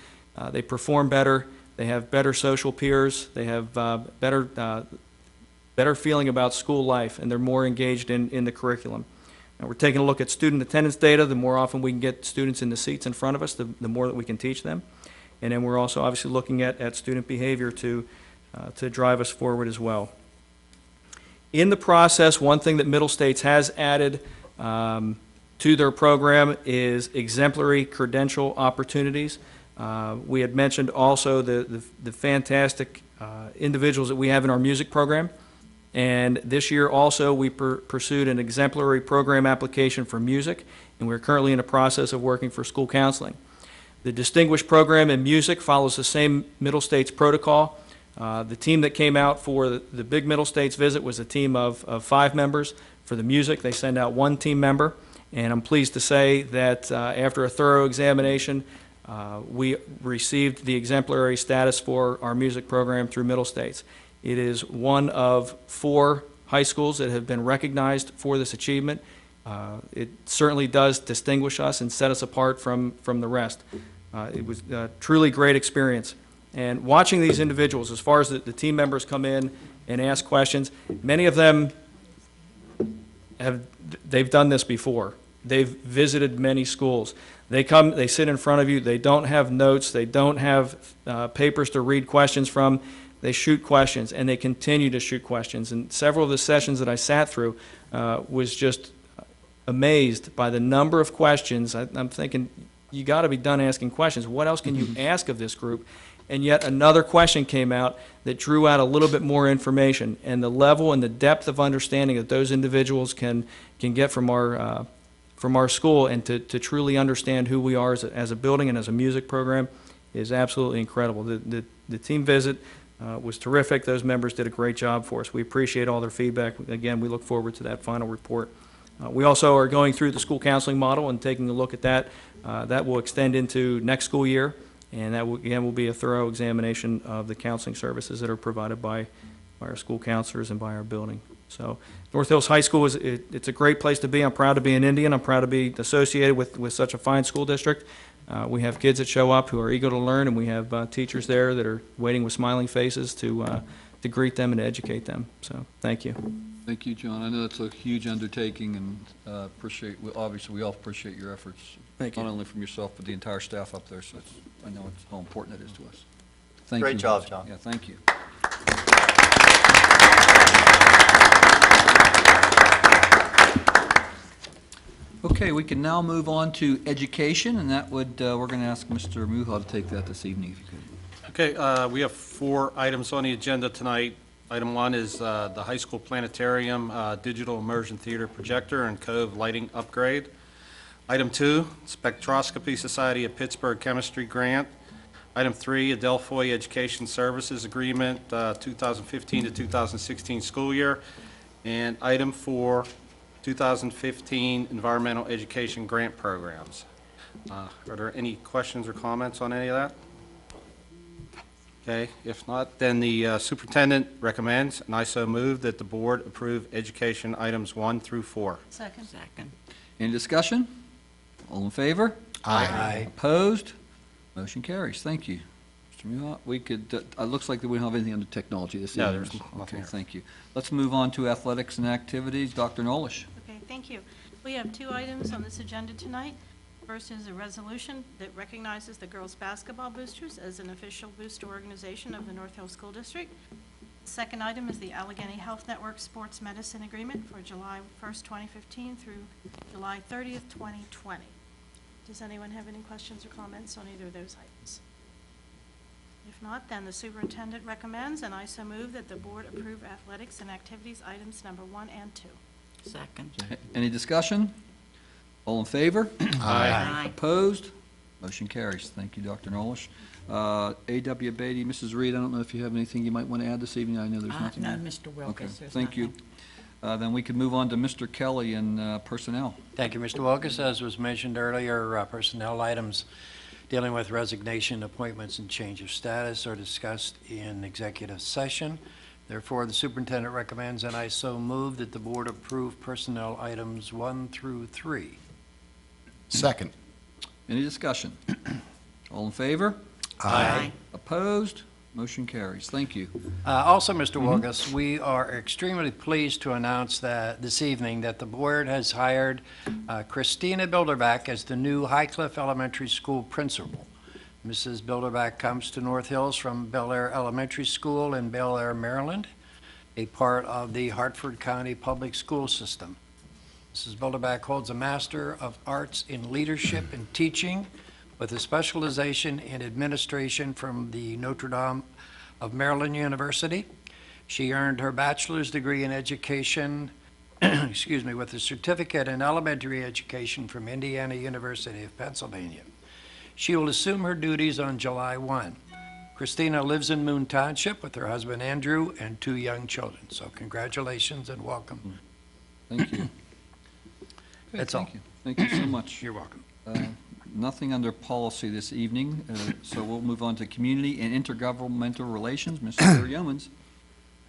S8: they perform better, they have better social peers, they have better feeling about school life, and they're more engaged in the curriculum. And we're taking a look at student attendance data. The more often we can get students in the seats in front of us, the more that we can teach them. And then we're also obviously looking at student behavior to drive us forward as well. In the process, one thing that Middle States has added to their program is exemplary credential opportunities. We had mentioned also the fantastic individuals that we have in our music program. And this year also we pursued an exemplary program application for music, and we're currently in the process of working for school counseling. The distinguished program in music follows the same Middle States protocol. The team that came out for the big Middle States visit was a team of 5 members. For the music, they send out 1 team member. And I'm pleased to say that after a thorough examination, we received the exemplary status for our music program through Middle States. It is one of 4 high schools that have been recognized for this achievement. It certainly does distinguish us and set us apart from the rest. It was a truly great experience. And watching these individuals, as far as the team members come in and ask questions, many of them they've done this before. They've visited many schools. They come, they sit in front of you, they don't have notes, they don't have papers to read questions from. They shoot questions, and they continue to shoot questions. And several of the sessions that I sat through was just amazed by the number of questions. I'm thinking, you got to be done asking questions. What else can you ask of this group? And yet another question came out that drew out a little bit more information, and the level and the depth of understanding that those individuals can get from our school, and to truly understand who we are as a building and as a music program is absolutely incredible. The team visit was terrific. Those members did a great job for us. We appreciate all their feedback. Again, we look forward to that final report. We also are going through the school counseling model and taking a look at that. That will extend into next school year, and that will be a thorough examination of the counseling services that are provided by our school counselors and by our building. So North Hills High School it's a great place to be. I'm proud to be an Indian. I'm proud to be associated with such a fine school district. We have kids that show up who are eager to learn, and we have teachers there that are waiting with smiling faces to greet them and educate them. So thank you.
S1: Thank you, John. I know it's a huge undertaking, and obviously we all appreciate your efforts.
S8: Thank you.
S1: Not only from yourself, but the entire staff up there, so I know it's how important it is to us. Thank you.
S2: Great job, John.
S1: Yeah, thank you. Okay, we can now move on to education, and that would, we're going to ask Mr. Muha to take that this evening, if you could.
S14: Okay, we have 4 items on the agenda tonight. Item 1 is the high school planetarium, digital immersion theater projector, and Cove lighting upgrade. Item 2, Spectroscopy Society of Pittsburgh chemistry grant. Item 3, Adelphoi Education Services Agreement, 2015 to 2016 school year. And item 4, 2015 Environmental Education Grant Programs. Are there any questions or comments on any of that? Okay, if not, then the superintendent recommends, and I so move, that the board approve education items 1 through 4.
S7: Second.
S1: Any discussion? All in favor?
S2: Aye.
S1: Opposed? Motion carries. Thank you. Mr. Muha, we could, it looks like that we don't have anything under technology this
S14: No,
S1: evening.
S14: there's nothing
S1: Okay,
S14: here.
S1: thank you. Let's move on to athletics and activities. Dr. Nolish.
S7: Okay, thank you. We have 2 items on this agenda tonight. First is a resolution that recognizes the girls' basketball boosters as an official booster organization of the North Hills School District. The second item is the Allegheny Health Network Sports Medicine Agreement for July 1st, 2015 through July 30th, 2020. Does anyone have any questions or comments on either of those items? If not, then the superintendent recommends, and I so move, that the board approve athletics and activities items number 1 and 2.
S2: Second.
S1: Any discussion? All in favor?
S2: Aye.
S1: Opposed? Motion carries. Thank you, Dr. Nolish. A.W. Beatty, Mrs. Reed, I don't know if you have anything you might want to add this evening. I know there's nothing.
S2: No,
S1: there.
S2: Mr. Wilkes.
S1: Okay,
S2: there's
S1: thank you. Then we can move on to Mr. Kelly and personnel.
S11: Thank you, Mr. Wilkes. As was mentioned earlier, personnel items dealing with resignation, appointments, and change of status are discussed in executive session. Therefore, the superintendent recommends, and I so move, that the board approve personnel items 1 through 3.
S6: Second.
S1: Any discussion? All in favor?
S2: Aye.
S1: Opposed? Motion carries. Thank you.
S11: Also, Mr. Wilkes, we are extremely pleased to announce that this evening that the board has hired Christina Bilderback as the new Highcliffe Elementary School principal. Mrs. Bilderback comes to North Hills from Bel Air Elementary School in Bel Air, Maryland, a part of the Hartford County Public School System. Mrs. Bilderback holds a Master of Arts in Leadership and Teaching with a specialization in administration from the Notre Dame of Maryland University. She earned her bachelor's degree in education, with a certificate in elementary education from Indiana University of Pennsylvania. She will assume her duties on July 1. Christina lives in Moon Township with her husband Andrew and 2 young children. So congratulations and welcome.
S1: Thank you.
S11: That's
S1: Thank
S11: all.
S1: you. Thank you so much.
S11: You're welcome.
S1: Nothing under policy this evening, so we'll move on to community and intergovernmental relations. Mr. Yeomans.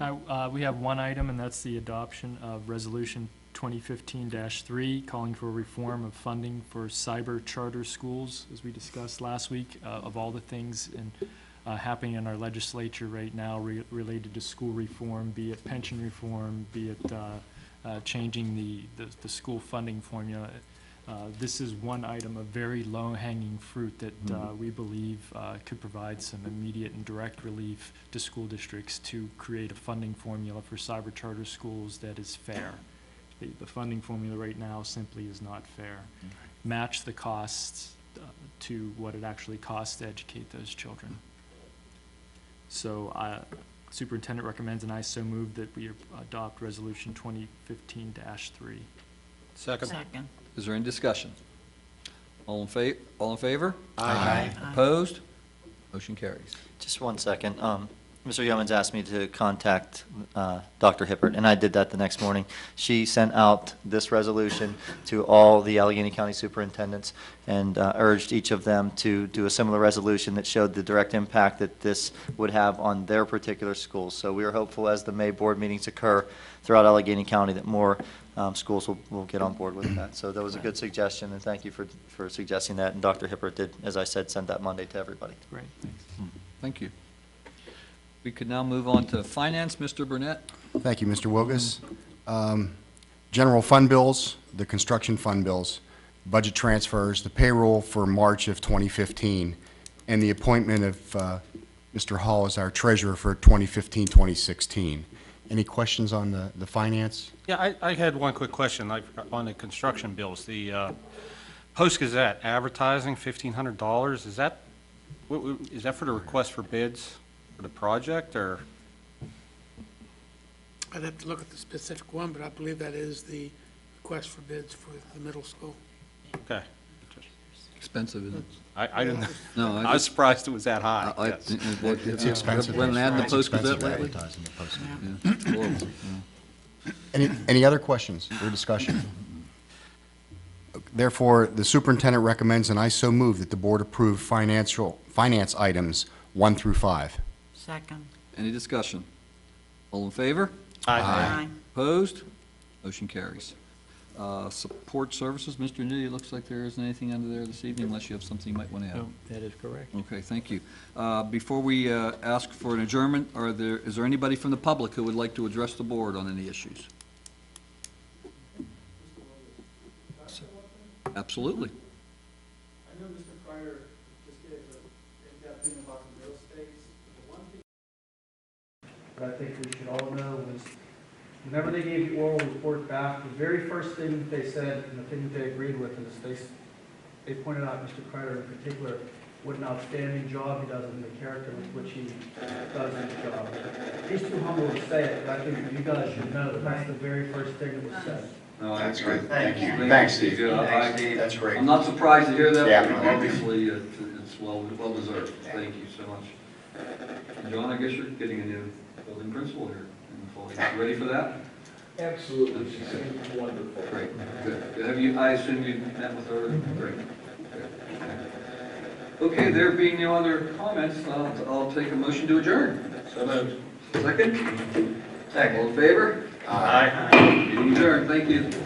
S17: We have one item, and that's the adoption of Resolution 2015-3, calling for reform of funding for cyber charter schools, as we discussed last week. Of all the things happening in our legislature right now related to school reform, be it pension reform, be it changing the school funding formula, this is one item, a very low-hanging fruit that we believe could provide some immediate and direct relief to school districts to create a funding formula for cyber charter schools that is fair. The funding formula right now simply is not fair. Match the costs to what it actually costs to educate those children. So Superintendent recommends, and I so move, that we adopt Resolution 2015-3.
S14: Second.
S1: Is there any discussion? All in favor?
S2: Aye.
S1: Opposed? Motion carries.
S2: Just one second. Mr. Yeomans asked me to contact Dr. Hippert, and I did that the next morning. She sent out this resolution to all the Allegheny County superintendents and urged each of them to do a similar resolution that showed the direct impact that this would have on their particular schools. So we are hopeful as the May board meetings occur throughout Allegheny County that more schools will get on board with that. So that was a good suggestion, and thank you for suggesting that. And Dr. Hippert did, as I said, send that Monday to everybody.
S17: Great, thanks.
S1: Thank you. We could now move on to finance. Mr. Burnett?
S6: Thank you, Mr. Wilgus. General fund bills, the construction fund bills, budget transfers, the payroll for March of 2015, and the appointment of Mr. Hall as our treasurer for 2015-2016. Any questions on the finance?
S14: Yeah, I had one quick question on the construction bills. The Post-Gazette advertising, $1,500. Is that for the request for bids for the project, or?
S18: I'd have to look at the specific one, but I believe that is the request for bids for the middle school.
S14: Okay.
S1: Expensive, isn't it?
S14: I didn't.
S1: No,
S14: I was surprised it was that high.
S6: It's expensive.
S1: Went and added the Post-Gazette lately?
S6: Advertising the Post-Gazette. Any other questions or discussion? Therefore, the superintendent recommends, and I so move, that the board approve finance items 1 through 5.
S19: Second.
S1: Any discussion? All in favor?
S14: Aye.
S1: Opposed? Motion carries. Support services, Mr. Nitty, it looks like there isn't anything under there this evening unless you have something you might want to add.
S15: No, that is correct.
S1: Okay, thank you. Before we ask for an adjournment, is there anybody from the public who would like to address the board on any issues? Absolutely.
S9: I know Mr. Kreider just gave an in-depth thing about the real estate. The one thing that I think we should all know was whenever they gave the oral report back, the very first thing that they said and the thing that they agreed with is they pointed out Mr. Kreider in particular what an outstanding job he does and the character with which he does his job. He's too humble to say it, but I think you guys should know that that's the very first thing that was said.
S1: No,
S2: That's great. Thank you.
S1: Thanks,
S2: Steve. Thanks, Steve. That's great.
S1: I'm not surprised to hear that,
S2: Yeah.
S1: but obviously it's well deserved. Thank you so much. John, I guess you're getting a new building principal here in the fall. You ready for that?
S20: Absolutely. She seems wonderful.
S1: Great, good. I assume you met with her? Great. Okay, there being no other comments, I'll take a motion to adjourn.
S20: So moved.
S1: Second? All in favor?
S2: Aye.
S1: Meeting adjourned. Thank you.